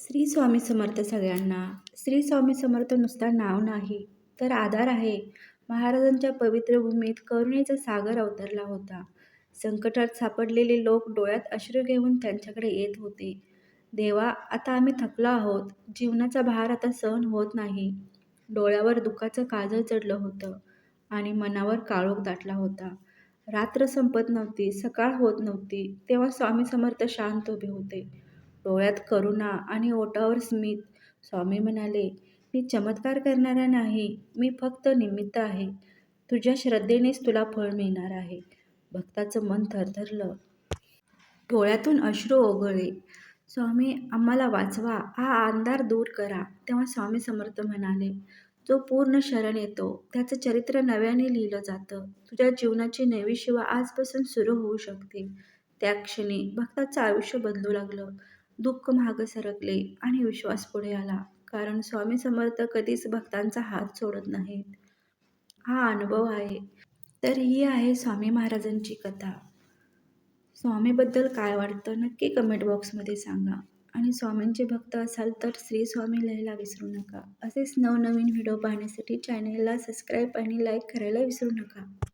श्री स्वामी समर्थ सगळ्यांना. श्री स्वामी समर्थ नुसता नाव नाही, तर आधार आहे. महाराजांच्या पवित्र भूमीत करुणेचा सागर अवतरला होता. संकटात सापडलेले लोक डोळ्यात अश्रू घेऊन त्यांच्याकडे येत होते. देवा, आता आम्ही थकलो आहोत. जीवनाचा भार आता सहन होत नाही. डोळ्यावर दुःखाचं काजळ चढलं होतं आणि मनावर काळोख दाटला होता. रात्र संपत नव्हती, सकाळ होत नव्हती, तेव्हा स्वामी समर्थ शांत उभे होते. डोळ्यात करुणा आणि ओठावर स्मित. स्वामी म्हणाले, मी चमत्कार करणारा नाही, मी फक्त निमित्त आहे. तुझ्या श्रद्धेनेच तुला फळ मिळणार आहे. भक्ताचं मन थरथरलं. डोळ्यातून अश्रू ओघळले. स्वामी, आम्हाला वाचवा, हा अंधार दूर करा. तेव्हा स्वामी समर्थ म्हणाले, जो पूर्ण शरण येतो त्याचं चरित्र नव्याने लिहिलं जातं. तुझ्या जीवनाची नवी शिवा आजपासून सुरू होऊ शकते. त्या क्षणी भक्ताचं आयुष्य बदलू लागलं. दुःख मागं सरकले आणि विश्वास पुढे आला. कारण स्वामी समर्थ कधीच भक्तांचा हात सोडत नाहीत. हा अनुभव आहे. तर ही आहे स्वामी महाराजांची कथा. स्वामीबद्दल काय वाटतं नक्की कमेंट बॉक्समध्ये सांगा. आणि स्वामींचे भक्त असाल तर श्री स्वामी लिहायला विसरू नका. असेच नवनवीन व्हिडिओ पाहण्यासाठी चॅनेलला सबस्क्राईब आणि लाईक करायला विसरू नका.